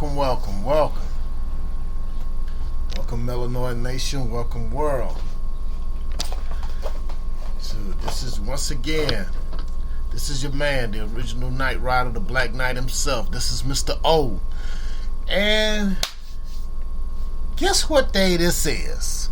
welcome. Welcome, Illinois Nation. Welcome, world. So this is, once again, this is your man, the original Knight Rider, the Black Knight himself. This is Mr. O. And guess what day this is?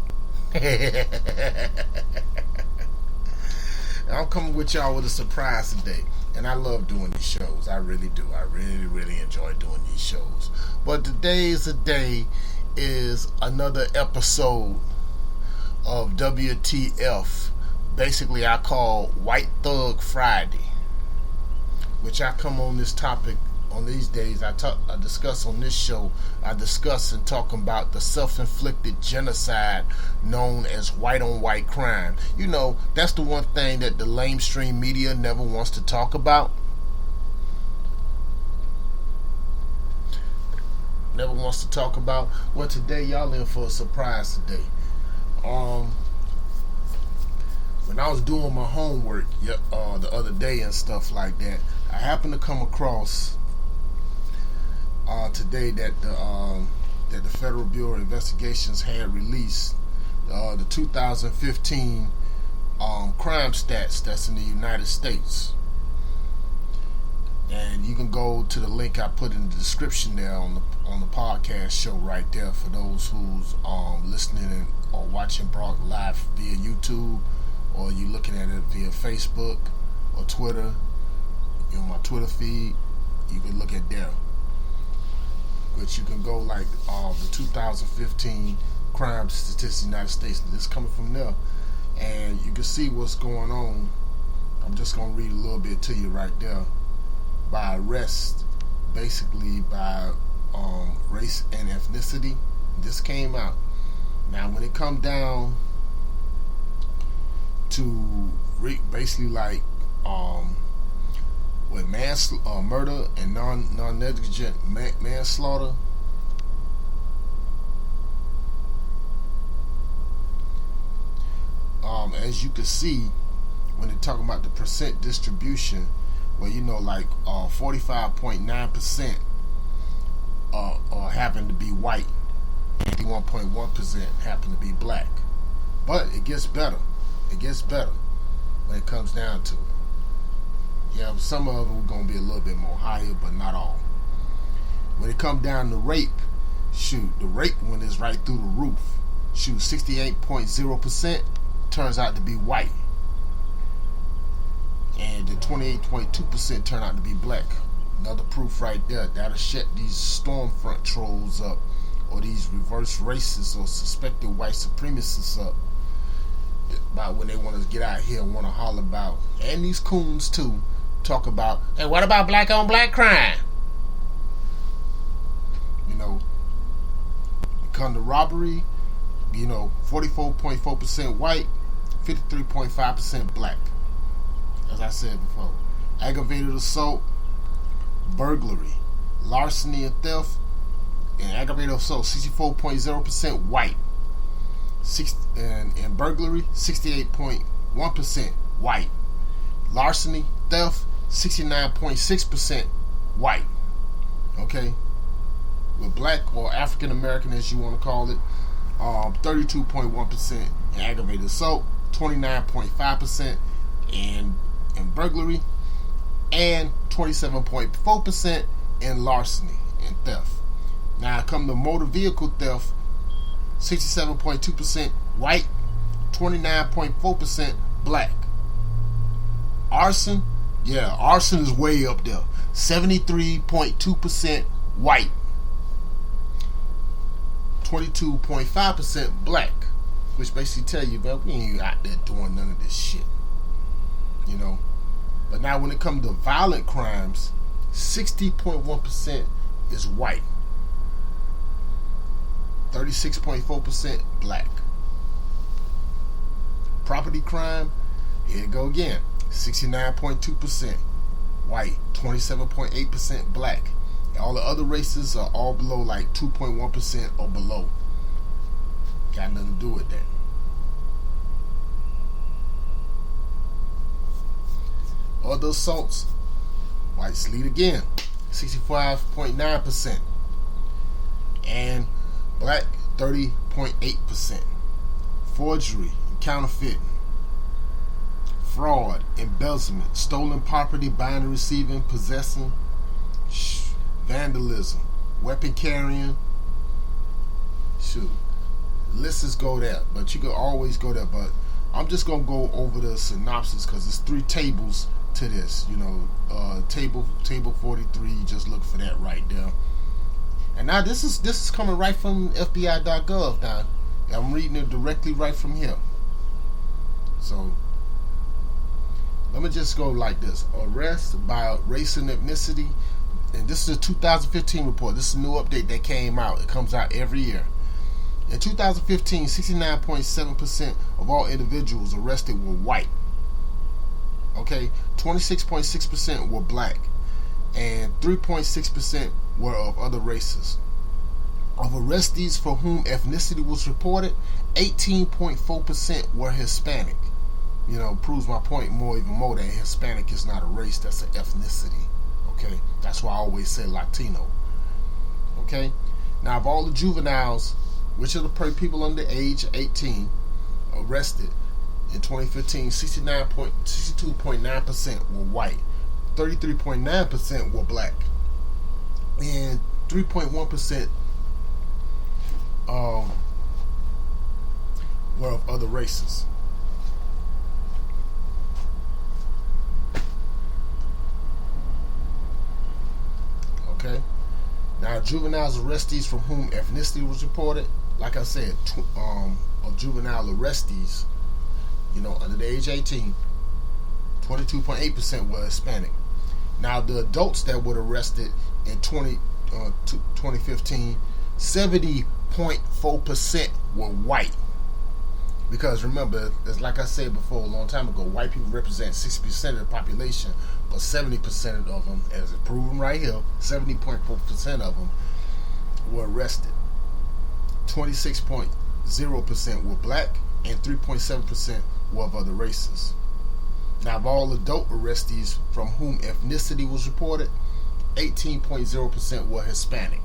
I'm coming with y'all with a surprise today. And I love doing these shows. I really do. I really enjoy doing these shows. But today's the day is another episode of WTF. Basically, I call White Thug Friday, which I come on this topic on these days. I discuss on this show. I discuss and talk about the self-inflicted genocide known as white-on-white crime. You know, that's the one thing that the lamestream media never wants to talk about. Never wants to talk about. Well, today y'all in for a surprise today. When I was doing my homework the other day and stuff like that, I happened to come across today that the Federal Bureau of Investigations had released the 2015 crime stats that's in the United States. And you can go to the link I put in the description there on the podcast show right there for those who's listening or watching live via YouTube, or you looking at it via Facebook or Twitter. You know, my Twitter feed, you can look at there. But you can go like the 2015 crime statistics in the United States. This coming from there, and you can see what's going on. I'm just gonna read a little bit to you right there. By arrest, basically by race and ethnicity. This came out. Now, when it come down to basically like with murder and non-negligent manslaughter, as you can see, when they're talking about the percent distribution, well, you know, like 45.9% happen to be white, 51.1% happen to be black. But it gets better. It gets better when it comes down to it. Yeah, some of them are going to be a little bit more higher, but not all. When it comes down to rape, the rape one is right through the roof. 68.0% turns out to be white. And the 28.2% turn out to be black. Another proof right there. That'll shut these storm front trolls up, or these reverse racists or suspected white supremacists up, about when they want to get out here and want to holler about, and these coons too, talk about, hey, what about black on black crime? You know, come to robbery, you know, 44.4% white, 53.5% black. As I said before, aggravated assault, burglary, larceny and theft, and aggravated assault, 64.0% white. And burglary, 68.1% white. Larceny, theft, 69.6% white. Okay? With black or African American, as you want to call it, 32.1% in aggravated assault, 29.5% in burglary, and 27.4% in larceny and theft. Now, come to motor vehicle theft, 67.2% white, 29.4% black. Arson, yeah, arson is way up there, 73.2% white, 22.5% black, which basically tell you, man, we ain't out there doing none of this shit, you know. But now when it comes to violent crimes, 60.1% is white, 36.4% black. Property crime, here it go again, 69.2% white, 27.8% black. And all the other races are all below like 2.1% or below. Got nothing to do with that. Other assaults, whites lead again, 65.9%. and black 30.8%. Forgery and counterfeiting, fraud, embezzlement, stolen property, buying and receiving, possessing, vandalism, weapon carrying. Shoot, lists go there, but you could always go there. But I'm just gonna go over the synopsis because there's 3 tables to this. Table 43. Just look for that right there. And now this is coming right from FBI.gov. Now I'm reading it directly right from here. So let me just go like this: arrest by race and ethnicity. And this is a 2015 report. This is a new update that came out. It comes out every year. In 2015, 69.7% of all individuals arrested were white. Okay, 26.6% were black, and 3.6% were of other races. Of arrestees for whom ethnicity was reported, 18.4% were Hispanic. Proves my point even more that Hispanic is not a race, that's an ethnicity. Okay, that's why I always say Latino. Okay, now of all the juveniles, which are the people under the age of 18, arrested in 2015, 62.9% were white, 33.9% were black, and 3.1% were of other races. Okay. Now, juveniles arrestees from whom ethnicity was reported, like I said, of juvenile arrestees, under the age of 18, 22.8% were Hispanic. Now, the adults that were arrested in 2015, 70.4% were white. Because remember, as like I said before a long time ago, white people represent 60% of the population, but 70% of them, as it's proven right here, 70.4% of them were arrested. 26.0% were black, and 3.7% were of other races. Now, of all adult arrestees from whom ethnicity was reported, 18.0% were Hispanic.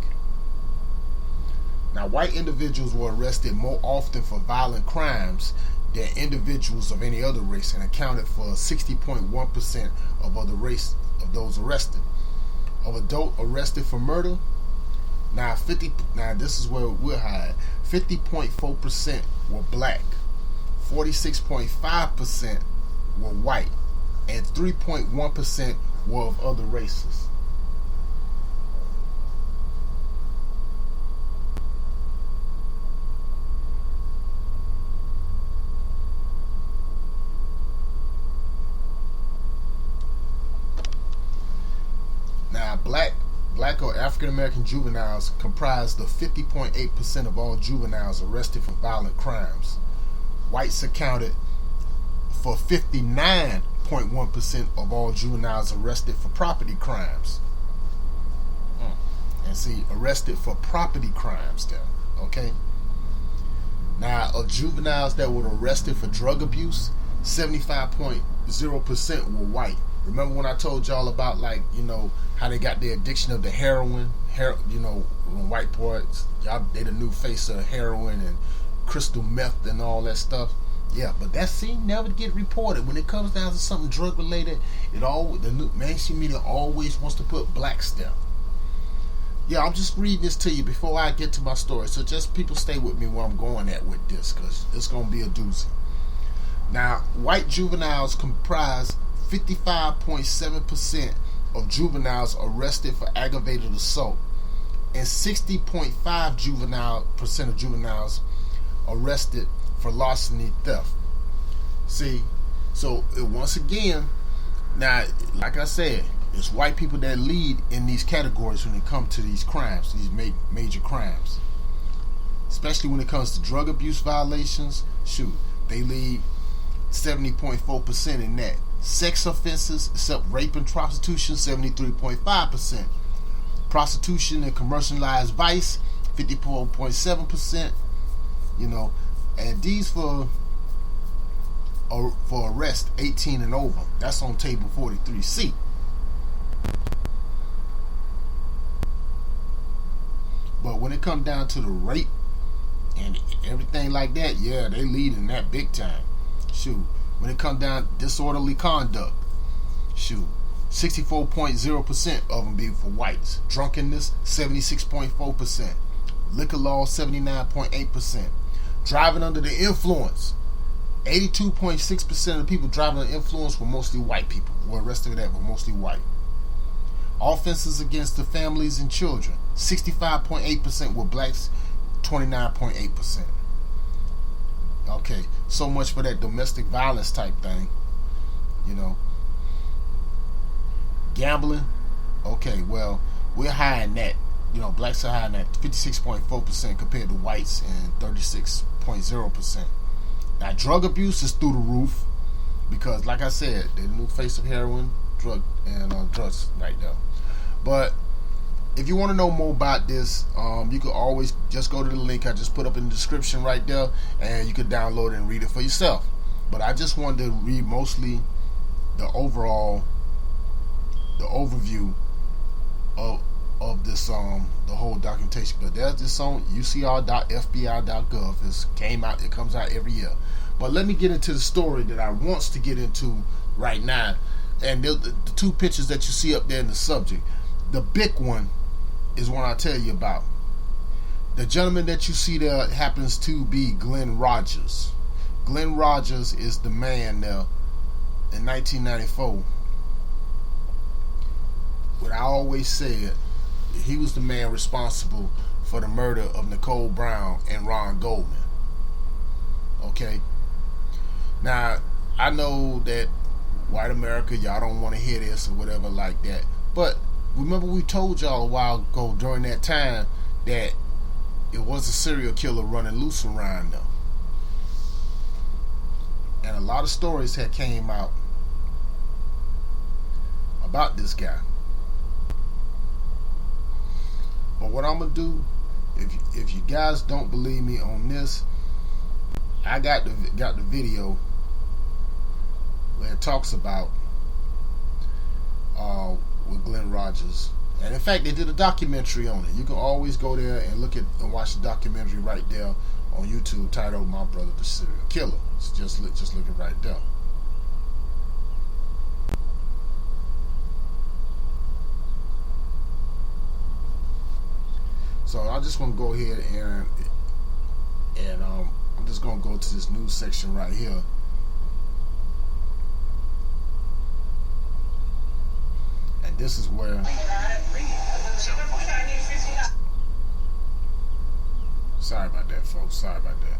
Now, white individuals were arrested more often for violent crimes than individuals of any other race, and accounted for 60.1% of other race of those arrested. Of adult arrested for murder, now this is where we're high. 50.4% were black, 46.5% were white, and 3.1% were of other races. Now, black or African American juveniles comprised of 50.8% of all juveniles arrested for violent crimes. Whites accounted for 59.1% of all juveniles arrested for property crimes. And see, arrested for property crimes there. Okay. Now, of juveniles that were arrested for drug abuse, 75.0% were white. Remember when I told y'all about how they got the addiction of the heroin? When white boys, they the new face of heroin and crystal meth and all that stuff. Yeah, but that scene never get reported. When it comes down to something drug related, the mainstream media always wants to put blacks there. Yeah, I'm just reading this to you before I get to my story. So just people stay with me where I'm going at with this, because it's going to be a doozy. Now, white juveniles comprise 55.7% of juveniles arrested for aggravated assault, and 60.5% of juveniles arrested for larceny theft. See, so once again, now, like I said, it's white people that lead in these categories when it comes to these crimes, these major crimes. Especially when it comes to drug abuse violations, they lead 70.4% in that. Sex offenses, except rape and prostitution, 73.5%. Prostitution and commercialized vice, 54.7%. And these for arrest 18 and over. That's on table 43C. But when it comes down to the rape and everything like that, yeah, they lead in that big time. Shoot. When it comes down to disorderly conduct, shoot, 64.0% of them be for whites. Drunkenness, 76.4%. Liquor law, 79.8%. Driving under the influence, 82.6% of the people driving under influence were mostly white people. Well, the rest of that were mostly white. Offenses against the families and children, 65.8% were blacks, 29.8%. Okay, so much for that domestic violence type thing. You know. Gambling, okay, well, we're high in that. You know, blacks are high in that, 56.4% compared to whites and 36.0%. Now, drug abuse is through the roof because, like I said, the new face of heroin, drugs right now. But if you want to know more about this, you can always just go to the link I just put up in the description right there, and you can download it and read it for yourself. But I just wanted to read mostly the overview of this the whole documentation. But there's this on ucr.fbi.gov. It comes out every year. But let me get into the story that I wants to get into right now. And the two pictures that you see up there in the subject. The big one is one I'll tell you about. The gentleman that you see there happens to be Glen Rogers. Glen Rogers is the man there in 1994. What I always said, he was the man responsible for the murder of Nicole Brown and Ron Goldman. Okay? Now, I know that white America, y'all don't want to hear this or whatever like that. But remember we told y'all a while ago during that time that it was a serial killer running loose around them. And a lot of stories had came out about this guy. But what I'm going to do, if you guys don't believe me on this, I got the video where it talks about with Glen Rogers. And in fact, they did a documentary on it. You can always go there and look at and watch the documentary right there on YouTube titled "My Brother the Serial Killer." It's just looking right there. So I just want to go ahead and I'm just going to go to this news section right here. And this is where sorry about that, folks. Sorry about that.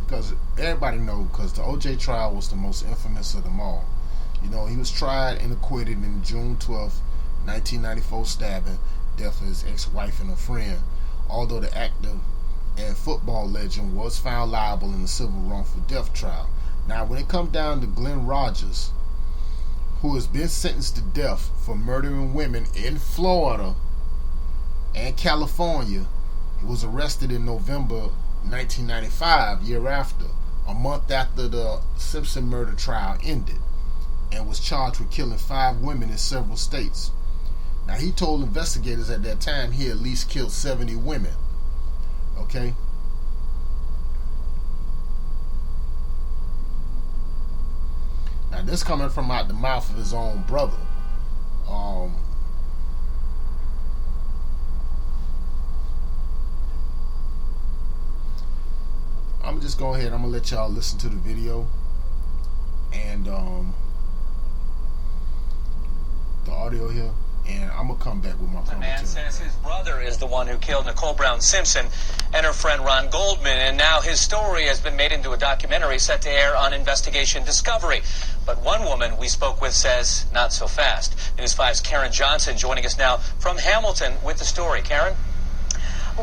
Because everybody knows, because the OJ trial was the most infamous of them all. You know, he was tried and acquitted in June 12th, 1994 stabbing, death of his ex-wife and a friend. Although the actor and football legend was found liable in the civil wrongful death trial. Now, when it comes down to Glen Rogers, who has been sentenced to death for murdering women in Florida and California, he was arrested in November 1995, year after, a month after the Simpson murder trial ended, and was charged with killing 5 women in several states. Now, he told investigators at that time he at least killed 70 women. Okay? Now, this coming from out the mouth of his own brother. I'm just going ahead. I'm going to let y'all listen to the video. And the audio here. And I'm going to come back with my commentary. The man says his brother is the one who killed Nicole Brown Simpson and her friend Ron Goldman. And now his story has been made into a documentary set to air on Investigation Discovery. But one woman we spoke with says not so fast. News 5's Karen Johnson joining us now from Hamilton with the story. Karen?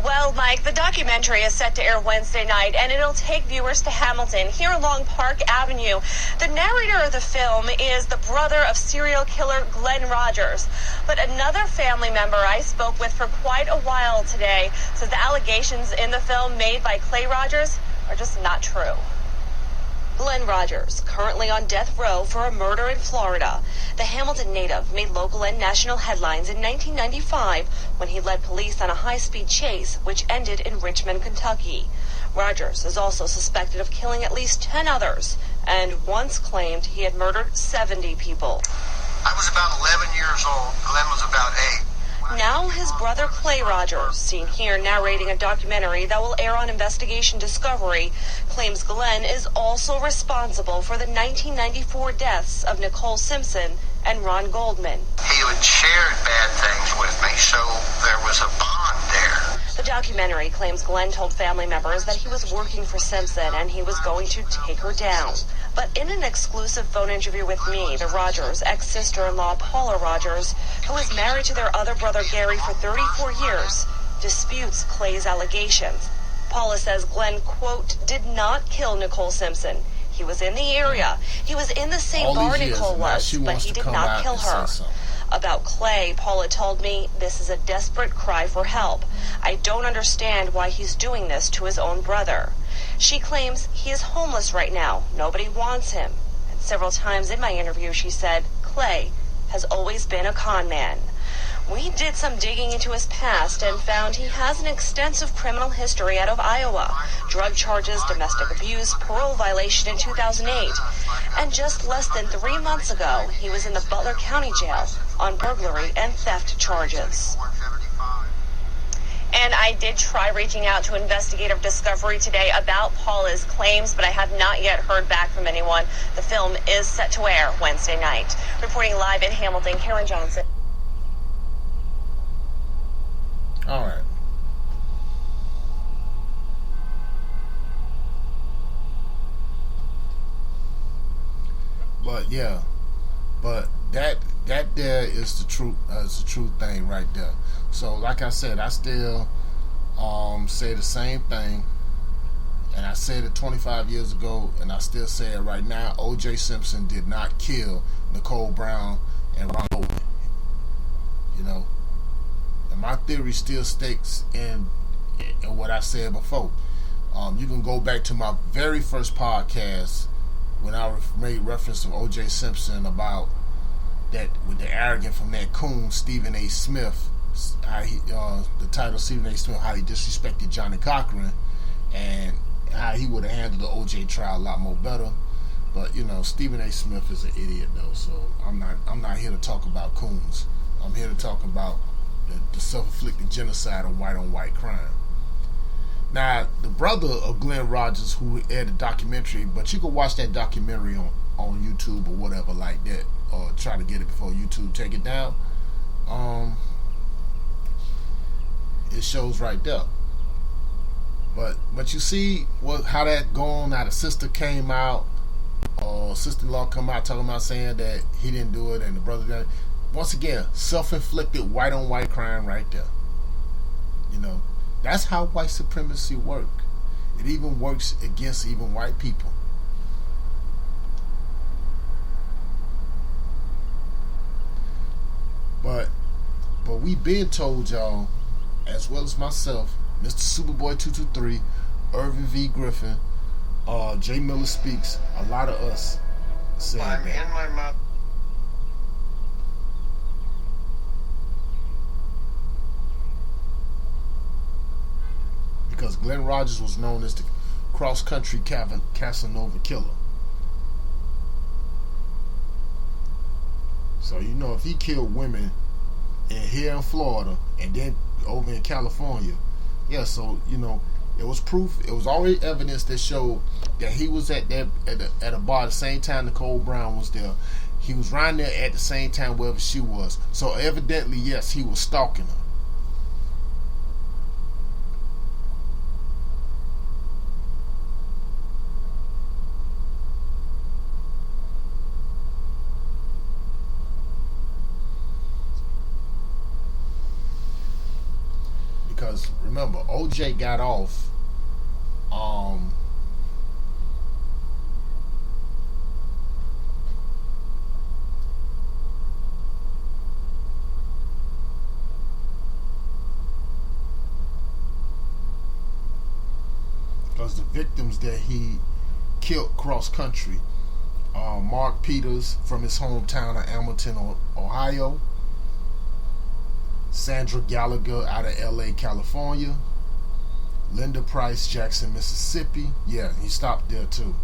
Well, Mike, the documentary is set to air Wednesday night, and it'll take viewers to Hamilton, here along Park Avenue. The narrator of the film is the brother of serial killer Glen Rogers. But another family member I spoke with for quite a while today says the allegations in the film made by Clay Rogers are just not true. Glen Rogers, currently on death row for a murder in Florida. The Hamilton native made local and national headlines in 1995 when he led police on a high-speed chase which ended in Richmond, Kentucky. Rogers is also suspected of killing at least 10 others and once claimed he had murdered 70 people. I was about 11 years old. Glenn was about 8. Now his brother Clay Rogers, seen here narrating a documentary that will air on Investigation Discovery, claims Glenn is also responsible for the 1994 deaths of Nicole Simpson and Ron Goldman. He would share bad things with me, so there was a bond there. The documentary claims Glenn told family members that he was working for Simpson and he was going to take her down. But in an exclusive phone interview with me, the Rogers' ex-sister-in-law Paula Rogers, who was married to their other brother Gary for 34 years, disputes Clay's allegations. Paula says Glenn, quote, did not kill Nicole Simpson. He was in the area. He was in the same bar Nicole was, but he did not kill her. About Clay, Paula told me, this is a desperate cry for help. I don't understand why he's doing this to his own brother. She claims he is homeless right now. Nobody wants him. And several times in my interview, she said, Clay has always been a con man. We did some digging into his past and found he has an extensive criminal history out of Iowa. Drug charges, domestic abuse, parole violation in 2008. And just less than 3 months ago, he was in the Butler County Jail on burglary and theft charges. And I did try reaching out to Investigative Discovery today about Paula's claims, but I have not yet heard back from anyone. The film is set to air Wednesday night. Reporting live in Hamilton, Karen Johnson. All right. But yeah, but that there is the truth. It's the true thing right there. So like I said, I still say the same thing, and I said it 25 years ago, and I still say it right now. OJ Simpson did not kill Nicole Brown and Ron Goldman. You know, and my theory still sticks in what I said before. You can go back to my very first podcast when I made reference to OJ Simpson about that with the arrogant from that coon Stephen A. Smith. How he, the title Stephen A. Smith, how he disrespected Johnny Cochran, and how he would have handled the OJ trial a lot more better. But you know, Stephen A. Smith is an idiot though, so I'm not here to talk about coons. I'm here to talk about the self-inflicted genocide of white-on-white crime. Now, the brother of Glen Rogers, who aired the documentary, but you can watch that documentary on YouTube or whatever like that, or try to get it before YouTube take it down. It shows right there. But you see how that going. Now the sister came out, or sister-in-law come out talking about saying that he didn't do it and the brother did it. Once again, self-inflicted white-on-white crime right there. You know, that's how white supremacy works. It even works against even white people. But we been told y'all, as well as myself, Mr. Superboy 223, Irvin V. Griffin, Jay Miller Speaks, a lot of us said I'm that. in my mouth. Because Glen Rogers was known as the cross-country Casanova killer. So you know, if he killed women here in Florida and then over in California, yeah. So you know, it was proof. It was already evidence that showed that he was at a bar at the same time Nicole Brown was there. He was right there at the same time wherever she was. So evidently, yes, he was stalking her. Because remember, OJ got off because the victims that he killed cross country. Mark Peters from his hometown of Hamilton, Ohio. Sandra Gallagher out of LA, California. Linda Price, Jackson, Mississippi. Yeah, he stopped there too.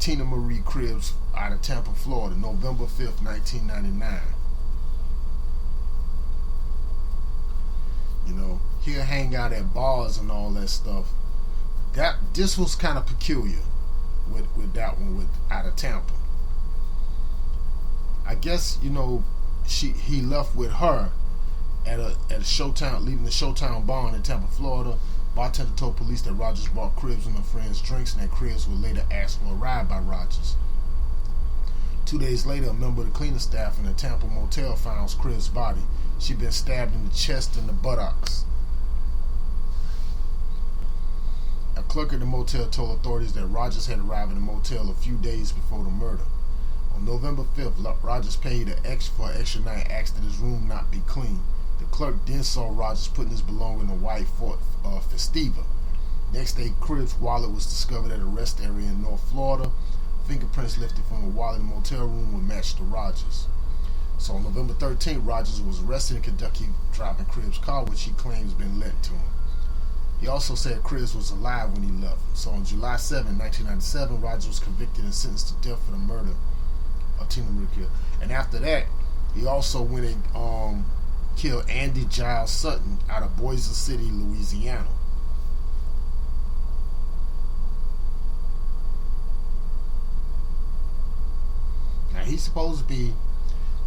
Tina Marie Cribbs out of Tampa, Florida, November 5th, 1999. You know, he'll hang out at bars and all that stuff. This was kind of peculiar with that one with out of Tampa. I guess, you know, he left with her at a Showtown, leaving the Showtown bar in Tampa, Florida. Bartender told police that Rogers bought Cribbs and her friends drinks, and that Cribbs would later ask for a ride by Rogers. 2 days later, a member of the cleaning staff in the Tampa motel found Cribbs' body. She'd been stabbed in the chest and the buttocks. A clerk at the motel told authorities that Rogers had arrived at the motel a few days before the murder. On November 5th, Rogers paid for an extra night and asked that his room not be clean. The clerk then saw Rogers putting his belongings in a white Ford Festiva. Next day, Cribbs' wallet was discovered at a rest area in North Florida. Fingerprints lifted from the wallet in the motel room would match to Rogers. So on November 13th, Rogers was arrested in Kentucky driving Cribbs' car, which he claims been lent to him. He also said Cribbs was alive when he left. So on July 7, 1997, Rogers was convicted and sentenced to death for the murder of Tina Marie Cribbs. And after that, he also went and killed Andy Giles Sutton out of Boise City, Louisiana. Now he's supposed to be.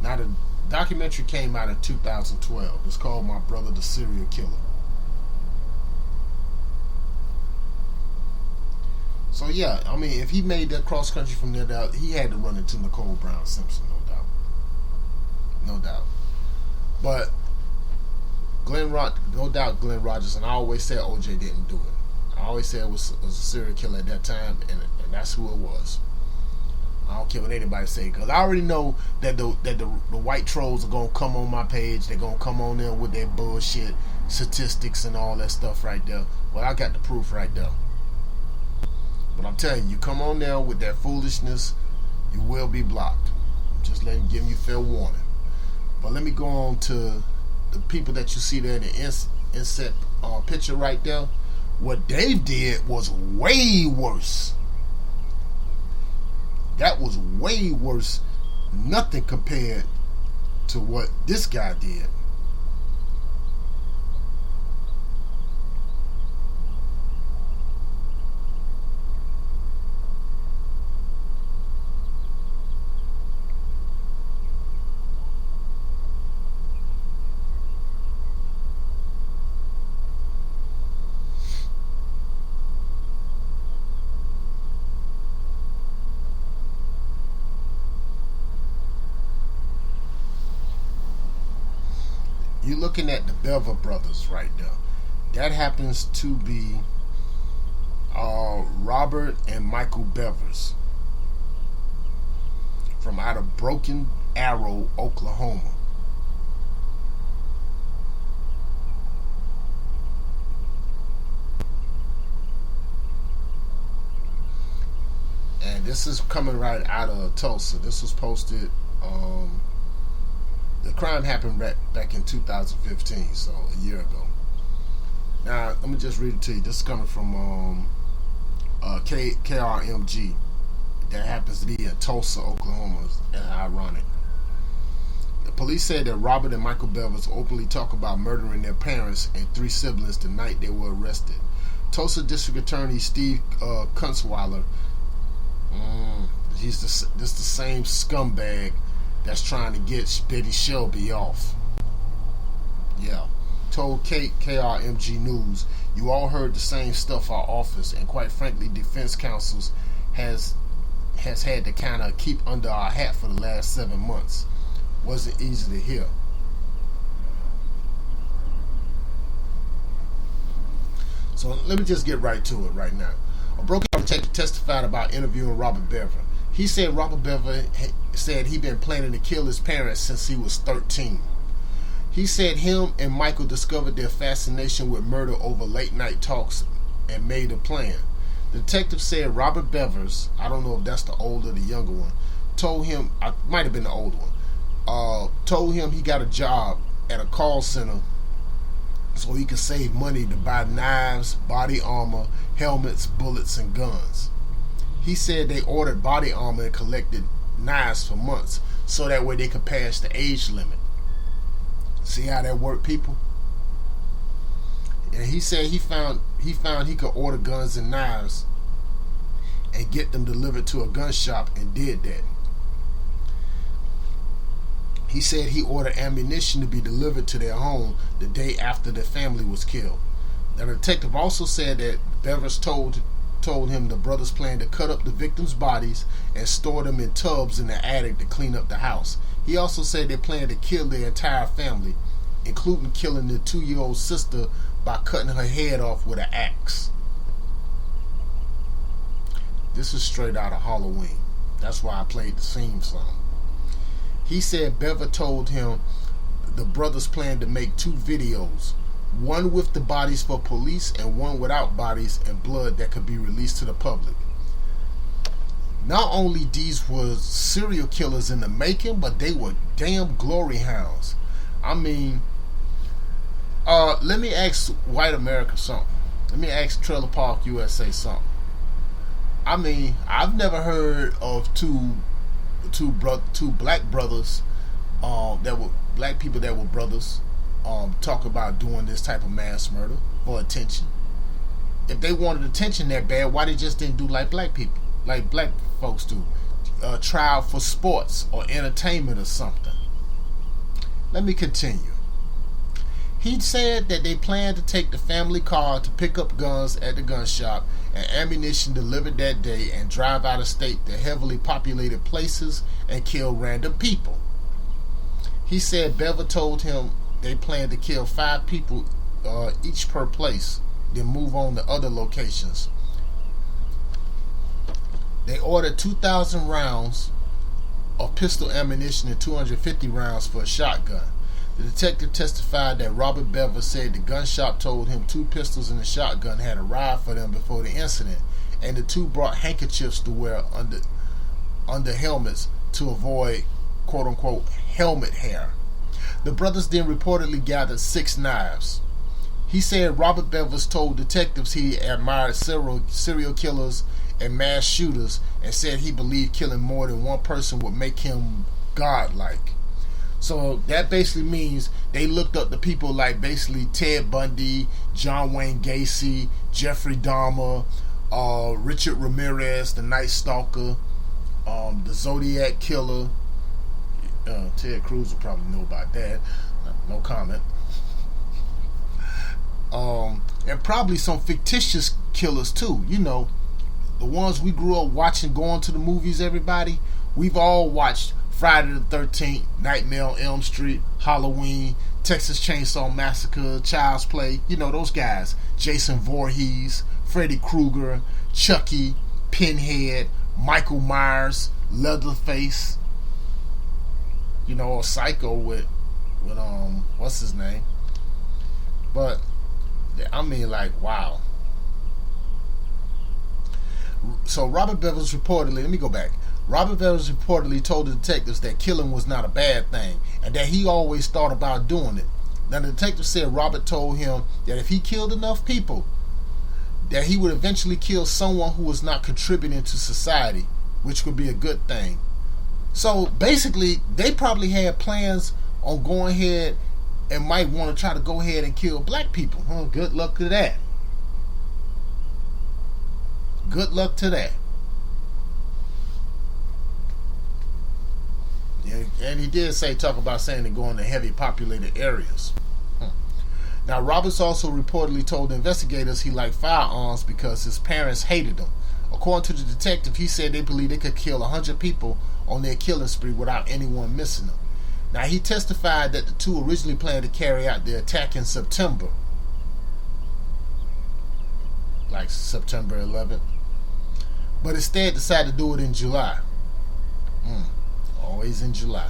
Now the documentary came out in 2012. It's called My Brother the Serial Killer. So yeah, I mean, if he made that cross country from there down, he had to run into Nicole Brown Simpson, no doubt. No doubt. But no doubt Glen Rogers, and I always said OJ didn't do it. I always said it was a serial killer at that time, and that's who it was. I don't care what anybody say, because I already know that the white trolls are gonna come on my page. They're gonna come on there with their bullshit statistics and all that stuff right there. Well, I got the proof right there. But I'm telling you, come on there with that foolishness, you will be blocked. Just giving you fair warning. But let me go on to the people that you see there in the inset picture right there. What Dave did was way worse. That was way worse. Nothing compared to what this guy did. You're looking at the Bever Brothers right there. That happens to be Robert and Michael Bevers from out of Broken Arrow, Oklahoma. And this is coming right out of Tulsa. This was posted. The crime happened back in 2015, so a year ago. Now, let me just read it to you. This is coming from KRMG. That happens to be in Tulsa, Oklahoma. That's ironic. The police said that Robert and Michael Bevers openly talked about murdering their parents and 3 siblings the night they were arrested. Tulsa District Attorney Steve Kunzweiler, he's this the same scumbag that's trying to get Betty Shelby off. Yeah. Told KRMG News, you all heard the same stuff our office, and quite frankly, defense counsels has had to kind of keep under our hat for the last 7 months. Wasn't easy to hear. So let me just get right to it right now. A broken detective testified about interviewing Robert Bever. He said Robert Bever said he'd been planning to kill his parents since he was 13. He said him and Michael discovered their fascination with murder over late night talks and made a plan. The detective said Robert Bevers, I don't know if that's the older or the younger one, told him, might have been the older one, told him he got a job at a call center so he could save money to buy knives, body armor, helmets, bullets, and guns. He said they ordered body armor and collected knives for months so that way they could pass the age limit. See how that worked, people? And he said he found he could order guns and knives and get them delivered to a gun shop, and did that. He said he ordered ammunition to be delivered to their home the day after their family was killed. The detective also said that Bevers told him the brothers planned to cut up the victims' bodies and store them in tubs in the attic to clean up the house. He also said they planned to kill their entire family, including killing their 2-year-old sister by cutting her head off with an axe. This is straight out of Halloween. That's why I played the theme song. He said Bever told him the brothers planned to make 2 videos, one with the bodies for police and one without bodies and blood that could be released to the public. Not only these were serial killers in the making, but they were damn glory hounds. I mean, let me ask white America something. Let me ask Trailer Park USA something. I mean, I've never heard of two black brothers that were black people that were brothers talk about doing this type of mass murder for attention. If they wanted attention that bad, why they just didn't do like black people, like black folks do, trial for sports or entertainment or something? Let me continue. He said that they planned to take the family car to pick up guns at the gun shop and ammunition delivered that day and drive out of state to heavily populated places and kill random people. He said Bever told him they planned to kill 5 people each per place, then move on to other locations. They ordered 2,000 rounds of pistol ammunition and 250 rounds for a shotgun. The detective testified that Robert Bever said the gun shop told him 2 pistols and a shotgun had arrived for them before the incident, and the 2 brought handkerchiefs to wear under helmets to avoid quote-unquote helmet hair. The brothers then reportedly gathered 6 knives. He said Robert Bevers told detectives he admired serial killers and mass shooters and said he believed killing more than one person would make him godlike. So that basically means they looked up the people like basically Ted Bundy, John Wayne Gacy, Jeffrey Dahmer, Richard Ramirez, the Night Stalker, the Zodiac Killer. Ted Cruz will probably know about that. No comment. And probably some fictitious killers too. You know, the ones we grew up watching, going to the movies, everybody. We've all watched Friday the 13th, Nightmare on Elm Street, Halloween, Texas Chainsaw Massacre, Child's Play. You know, those guys. Jason Voorhees, Freddy Krueger, Chucky, Pinhead, Michael Myers, Leatherface. You know, or Psycho with what's his name? But I mean, like, wow. So Robert Bevers reportedly, let me go back. Robert Bevers reportedly told the detectives that killing was not a bad thing and that he always thought about doing it. Now the detective said Robert told him that if he killed enough people, that he would eventually kill someone who was not contributing to society, which would be a good thing. So basically, they probably had plans on going ahead and might want to try to go ahead and kill black people. Good luck to that. Good luck to that. And he did talk about saying to go into heavy populated areas. Now, Roberts also reportedly told investigators he liked firearms because his parents hated them. According to the detective, he said they believed they could kill 100 people on their killing spree without anyone missing them. Now, he testified that the 2 originally planned to carry out the attack in September, like September 11th, but instead decided to do it in July. Always in July.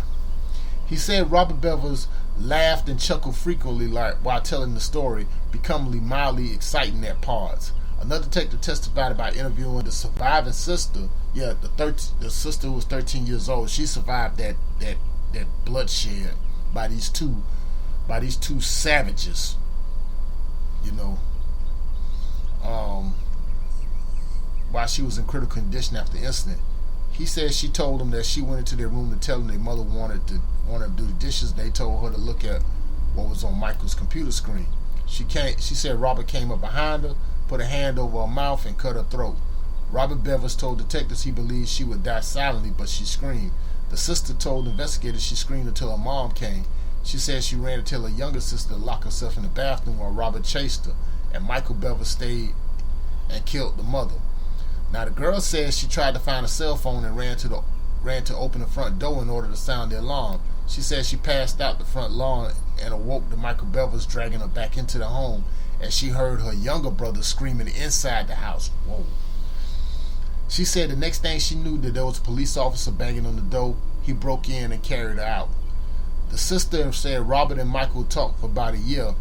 He said Robert Bevers laughed and chuckled frequently while telling the story, becoming mildly exciting at parts. Another detective testified about interviewing the surviving sister. Yeah, the sister who was 13 years old. She survived that bloodshed by these two savages. While she was in critical condition after the incident. He said she told him that she went into their room to tell them their mother wanted to do the dishes. They told her to look at what was on Michael's computer screen. She said Robert came up behind her, put a hand over her mouth, and cut her throat. Robert Bevers told detectives he believed she would die silently, but she screamed. The sister told investigators she screamed until her mom came. She said she ran to tell her younger sister to lock herself in the bathroom while Robert chased her, and Michael Bevers stayed and killed the mother. Now the girl says she tried to find a cell phone and ran to open the front door in order to sound the alarm. She said she passed out the front lawn and awoke to Michael Bevers dragging her back into the home as she heard her younger brother screaming inside the house. Whoa. She said the next thing she knew that there was a police officer banging on the door. He broke in and carried her out. The sister said Robert and Michael talked for about a year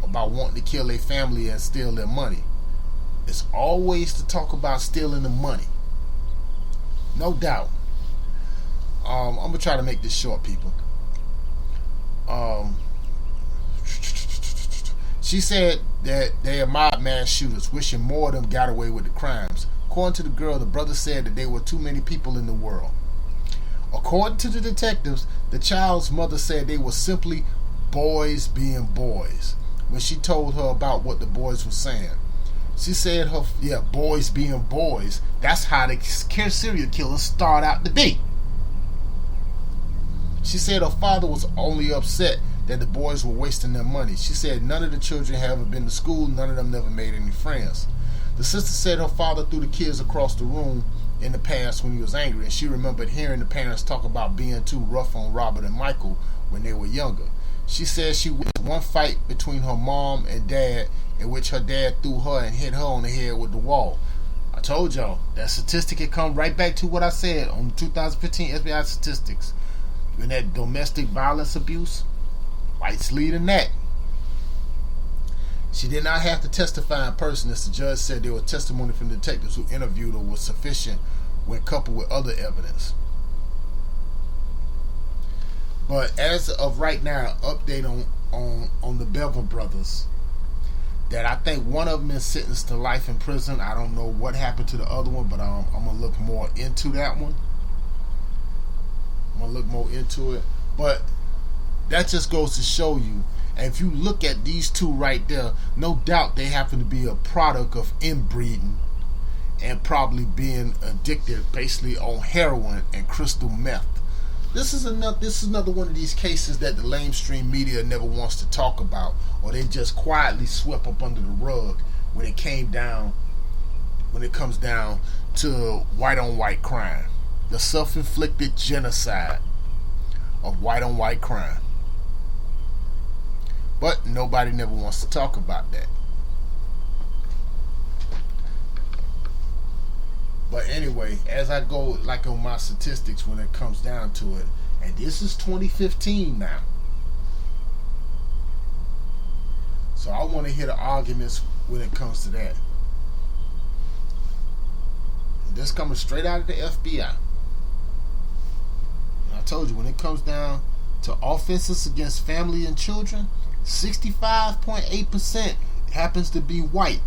about wanting to kill their family and steal their money. It's always to talk about stealing the money. No doubt. I'm going to try to make this short, people. She said that they are mob mass shooters, wishing more of them got away with the crimes. According to the girl, the brother said that there were too many people in the world. According to the detectives, the child's mother said they were simply boys being boys when she told her about what the boys were saying. She said boys being boys, that's how the serial killers start out to be. She said her father was only upset that the boys were wasting their money. She said none of the children had ever been to school, none of them never made any friends. The sister said her father threw the kids across the room in the past when he was angry, and she remembered hearing the parents talk about being too rough on Robert and Michael when they were younger. She said she witnessed one fight between her mom and dad in which her dad threw her and hit her on the head with the wall. I told y'all, that statistic had come right back to what I said on the 2015 FBI statistics. When that domestic violence abuse, whites leading that. She did not have to testify in person, as the judge said there was testimony from the detectives who interviewed her was sufficient when coupled with other evidence. But as of right now, update on the Bever Brothers, that I think one of them is sentenced to life in prison. I don't know what happened to the other one, but I'm going to look more into that one. I'm going to look more into it. But that just goes to show you, and if you look at these two right there, no doubt they happen to be a product of inbreeding and probably being addicted basically on heroin and crystal meth. This is another one of these cases that the lamestream media never wants to talk about, or they just quietly swept up under the rug when it comes down to white on white crime, the self-inflicted genocide of white on white crime. But nobody never wants to talk about that. But anyway, as I go like on my statistics when it comes down to it, and this is 2015 now. So I want to hear the arguments when it comes to that. This coming straight out of the FBI. And I told you, when it comes down to offenses against family and children, 65.8% happens to be white.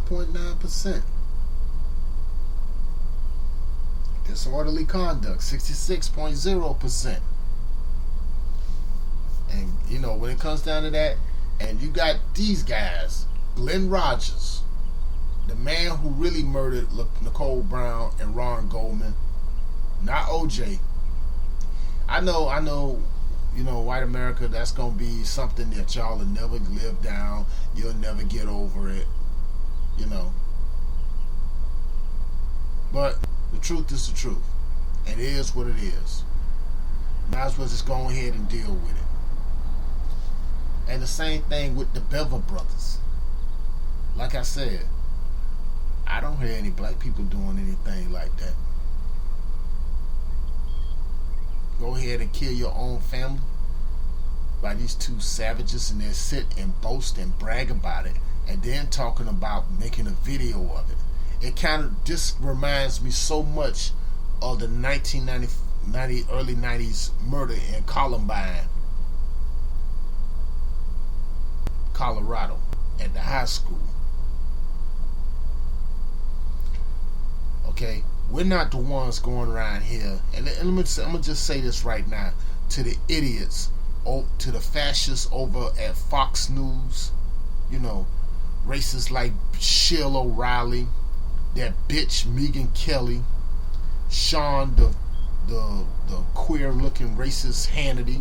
.9%. Disorderly conduct, 66.0%. And when it comes down to that, and you got these guys, Glen Rogers, the man who really murdered Nicole Brown and Ron Goldman, not OJ. I know, white America, that's gonna be something that y'all will never live down. You'll never get over it. But the truth is the truth, and it is what it is. Might as well just go ahead and deal with it. And the same thing with the Bever Brothers. Like I said, I don't hear any black people doing anything like that. Go ahead and kill your own family by these two savages, and then sit and boast and brag about it, and then talking about making a video of it. It kind of just reminds me so much of the 1990 early 90s murder in Columbine, Colorado, at the high school. Okay, we're not the ones going around here, and I'm gonna just say this right now to the idiots, to the fascists over at Fox News, you know, racists like Sheila O'Reilly, that bitch Megan Kelly, Sean the queer-looking racist Hannity,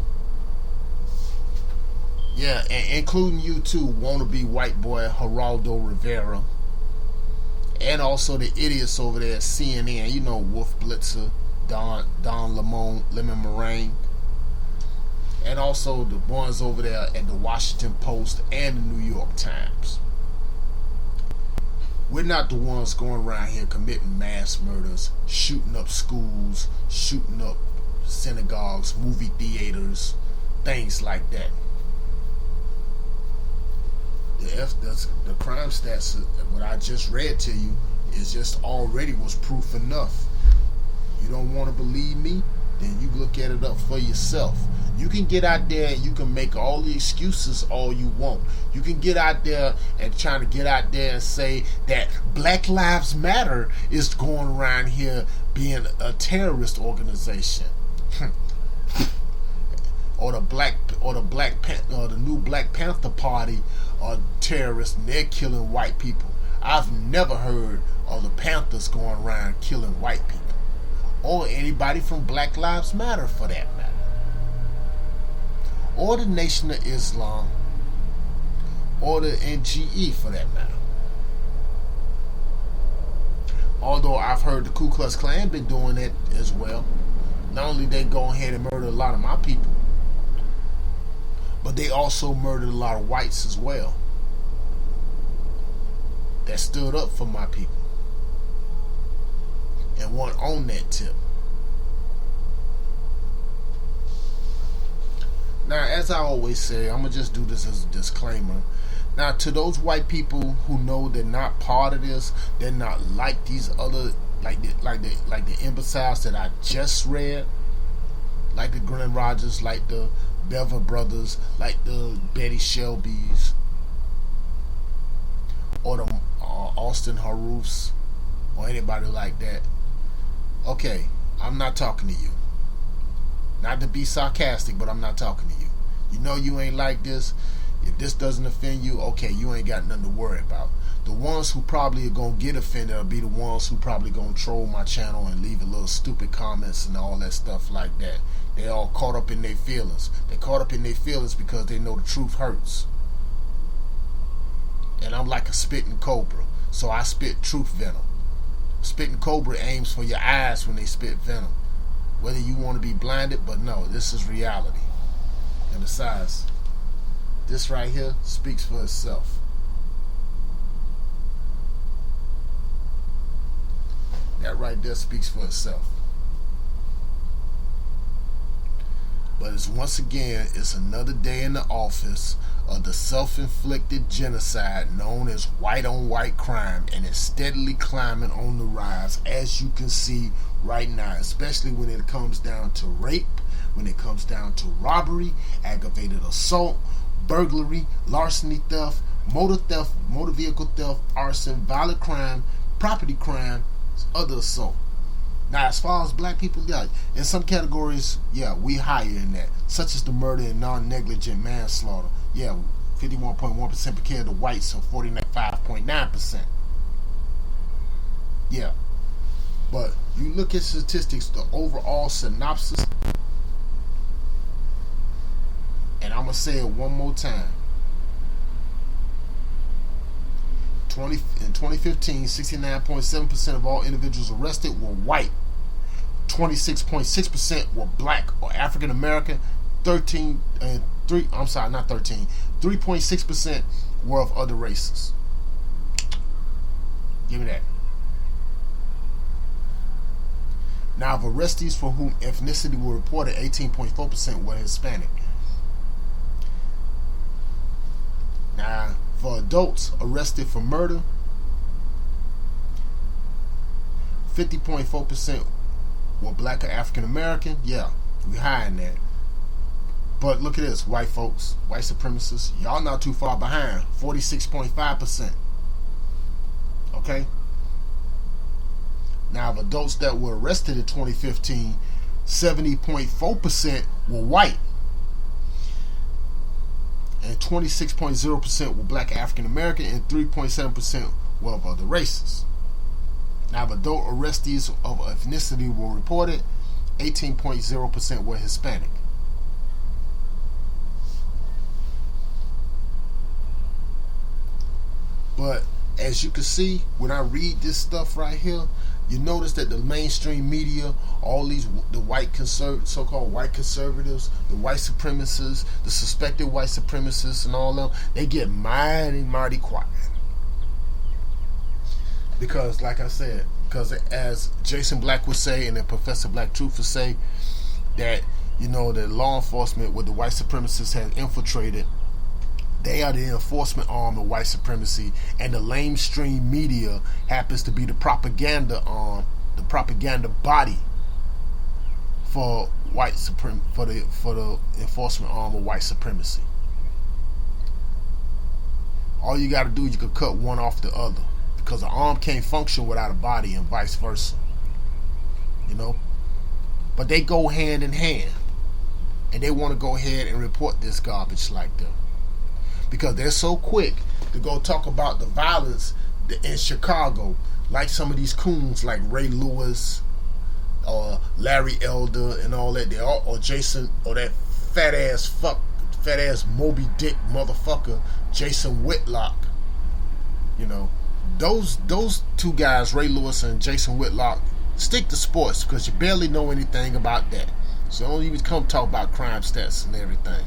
yeah, and including you too, wannabe white boy Geraldo Rivera, and also the idiots over there at CNN, you know, Wolf Blitzer, Don Lemon Meringue, and also the ones over there at the Washington Post and the New York Times. We're not the ones going around here committing mass murders, shooting up schools, shooting up synagogues, movie theaters, things like that. The crime stats, what I just read to you, is just already was proof enough. You don't want to believe me? Then you look at it up for yourself. You can get out there and you can make all the excuses all you want. You can get out there and trying to get out there and say that Black Lives Matter is going around here being a terrorist organization. or the new Black Panther Party are terrorists and they're killing white people. I've never heard of the Panthers going around killing white people, or anybody from Black Lives Matter for that matter, or the Nation of Islam, or the NGE for that matter. Although I've heard the Ku Klux Klan been doing it as well. Not only they go ahead and murder a lot of my people, but they also murdered a lot of whites as well that stood up for my people and weren't on that tip. Now, as I always say, I'm gonna just do this as a disclaimer. Now, to those white people who know they're not part of this, they're not like these other, like the imbeciles that I just read, like the Glen Rogers, like the Bever Brothers, like the Betty Shelbys, or the Austin Harufs, or anybody like that. Okay, I'm not talking to you. Not to be sarcastic, but I'm not talking to you. You know you ain't like this. If this doesn't offend you, okay, you ain't got nothing to worry about. The ones who probably are going to get offended will be the ones who probably going to troll my channel and leave a little stupid comments and all that stuff like that. They all caught up in their feelings. They caught up in their feelings because they know the truth hurts. And I'm like a spitting cobra, so I spit truth venom. Spitting cobra aims for your eyes when they spit venom. Whether you want to be blinded, but no, this is reality. And besides, this right here speaks for itself. That right there speaks for itself. But it's once again, it's another day in the office of the self-inflicted genocide known as white-on-white crime, and it's steadily climbing on the rise, as you can see right now, especially when it comes down to rape, when it comes down to robbery, aggravated assault, burglary, larceny theft, motor vehicle theft, arson, violent crime, property crime, other assault. Now, as far as black people, yeah, in some categories, yeah, we higher in that, such as the murder and non-negligent manslaughter. Yeah, 51.1% compared to whites, or 45.9%. Yeah, but you look at statistics, the overall synopsis, and I'm gonna say it one more time. In 2015, 69.7% of all individuals arrested were white. 26.6% were black or African American. 3.6% were of other races. Give me that. Now, of arrestees for whom ethnicity were reported, 18.4% were Hispanic. Now, for adults arrested for murder, 50.4% were black or African American. Yeah, we high in that. But look at this, white folks, white supremacists, y'all not too far behind, 46.5%. Okay? Now, of adults that were arrested in 2015, 70.4% were white. And 26.0% were black African American, and 3.7% were of other races. Now, of adult arrestees of ethnicity were reported, 18.0% were Hispanic. But as you can see, when I read this stuff right here, you notice that the mainstream media, all these, the so-called white conservatives, the white supremacists, the suspected white supremacists and all of them, they get mighty quiet. Because, like I said, because as Jason Black would say, and then Professor Black Truth would say, that, you know, the law enforcement with the white supremacists has infiltrated. They are the enforcement arm of white supremacy, and the lamestream media happens to be the propaganda arm, the propaganda body for white for the enforcement arm of white supremacy. All you got to do is you can cut one off the other, because the arm can't function without a body, and vice versa. You know, but they go hand in hand, and they want to go ahead and report this garbage like that. Because they're so quick to go talk about the violence in Chicago, like some of these coons like Ray Lewis or Larry Elder and all that, or Jason, or that fat ass Moby Dick motherfucker Jason Whitlock. You know, those two guys, Ray Lewis and Jason Whitlock, stick to sports because you barely know anything about that. So don't even come talk about crime stats and everything.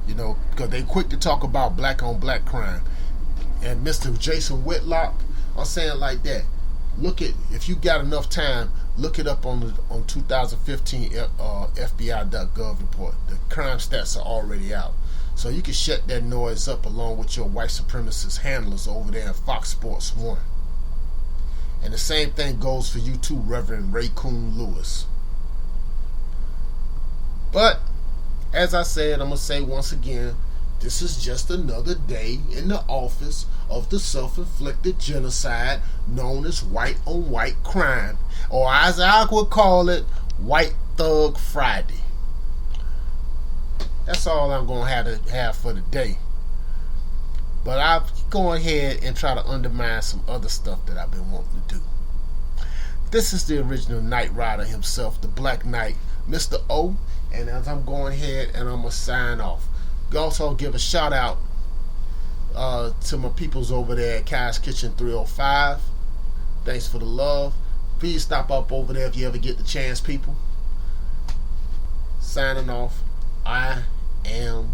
You know, because they quick to talk about black on black crime. And Mr. Jason Whitlock, I'm saying like that. Look at, if you got enough time, look it up on 2015 FBI.gov report. The crime stats are already out. So you can shut that noise up along with your white supremacist handlers over there in Fox Sports 1. And the same thing goes for you too, Reverend Ray Coon Lewis. But as I said, I'm going to say once again, this is just another day in the office of the self-inflicted genocide known as white on white crime, or as I would call it, White Thug Friday. That's all I'm going to have for today. But I'll go ahead and try to undermine some other stuff that I've been wanting to do. This is the original Knight Rider himself, the Black Knight, Mr. O. And as I'm going ahead and I'm going to sign off. Also give a shout out to my peoples over there at Kai's Kitchen 305. Thanks for the love. Please stop up over there if you ever get the chance, people. Signing off. I am